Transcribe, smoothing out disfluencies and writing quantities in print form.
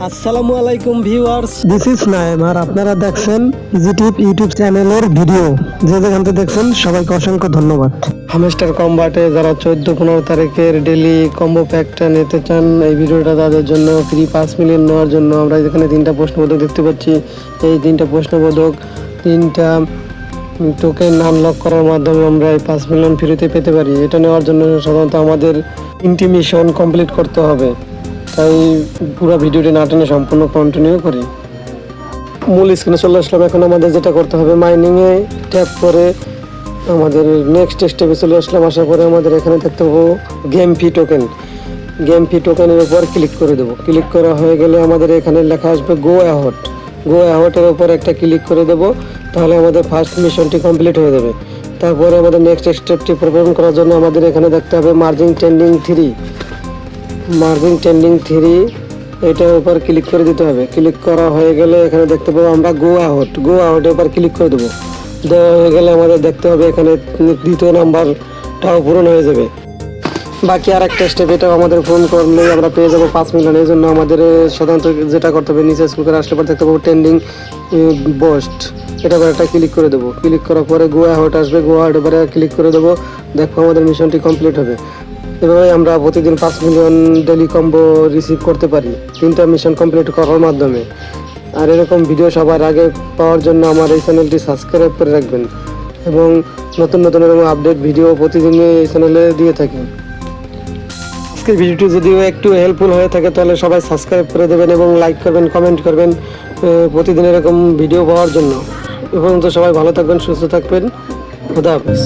আসসালামু আলাইকুম viewers, this is Naim আর আপনারা দেখছেন ইজিটিভ ইউটিউব চ্যানেলের ভিডিও। যে যেখান থেকে দেখছেন সবাইকে অসংখ্য ধন্যবাদ। হামস্টার কম্বাটে যারা 14-15 তারিখের ডেলি কম্বো প্যাকটা নিতে চান, এই ভিডিওটা তাদের জন্য ফ্রি 5 মিলিয়ন নেওয়ার জন্য আমরা এখানে 3টা প্রশ্নবোধক দেখতে পাচ্ছি। এই 3টা প্রশ্নবোধক 3টা টোকেন আনলক করার মাধ্যমে আমরা এই 5 মিলিয়ন ফ্রিতে পেতে পারি। এটা নেওয়ার জন্য সাধারণত আমাদের 3টি মিশন কমপ্লিট করতে হবে, তাই পুরো ভিডিওটি না টেনে সম্পূর্ণ কন্টিনিউ করি। মূল স্ক্রিনে চলে আসলাম। এখন আমাদের যেটা করতে হবে, মাইনিংয়ে ট্যাপ করে আমাদের নেক্সট স্টেপে চলে আসলাম। আসার পরে আমাদের এখানে দেখতে পাবো গেম ফি টোকেন। গেম ফি টোকেনের উপর ক্লিক করে দেবো। ক্লিক করা হয়ে গেলে আমাদের এখানে লেখা আসবে গো অ্যাওয়ার্ড। গো অ্যাওয়ার্ডের উপর একটা ক্লিক করে দেবো, তাহলে আমাদের ফার্স্ট মিশনটি কমপ্লিট হয়ে যাবে। তারপরে আমাদের নেক্সট স্টেপটি পারফর্ম করার জন্য আমাদের এখানে দেখতে হবে মার্জিং ট্রেন্ডিং 3। মার্জিং ট্রেন্ডিং 3 এটার উপর ক্লিক করে দিতে হবে। ক্লিক করা হয়ে গেলে এখানে দেখতে পাবো আমরা গো অ্যাওয়ার্ড। গো অ্যাওয়ার্ডের উপর ক্লিক করে দেবো। দেওয়া হয়ে গেলে আমাদের দেখতে হবে এখানে দ্বিতীয় নাম্বারটাও পূরণ হয়ে যাবে। বাকি আর একটা স্টেপ, এটাও আমাদের পূরণ করলেই আমরা পেয়ে যাবো 5 মিলিয়ন। এই জন্য আমাদের সাধারণত যেটা করতে হবে, নিচে স্ক্রল করে আসলে পর দেখতে পাবো ট্রেন্ডিং বোস্ট। এটা পরে একটা ক্লিক করে দেবো। ক্লিক করার পরে গো অ্যাওয়ার্ড আসবে। গো অ্যাওয়ার্ডের পরে ক্লিক করে দেবো। দেখো আমাদের মিশনটি কমপ্লিট হবে। এভাবে আমরা প্রতিদিন 5 মিলিয়ন ডেলি কম্বো রিসিভ করতে পারি 3টা মিশন কমপ্লিট করার মাধ্যমে। আর এরকম ভিডিও সবার আগে পাওয়ার জন্য আমার এই চ্যানেলটি সাবস্ক্রাইব করে রাখবেন এবং নতুন নতুন এরকম আপডেট ভিডিও প্রতিদিনই এই চ্যানেলে দিয়ে থাকি। আজকের ভিডিওটি যদিও একটু হেল্পফুল হয়ে থাকে তাহলে সবাই সাবস্ক্রাইব করে দেবেন এবং লাইক করবেন, কমেন্ট করবেন প্রতিদিন এরকম ভিডিও পাওয়ার জন্য। এবং তো সবাই ভালো থাকবেন, সুস্থ থাকবেন। খুদা হাফেজ।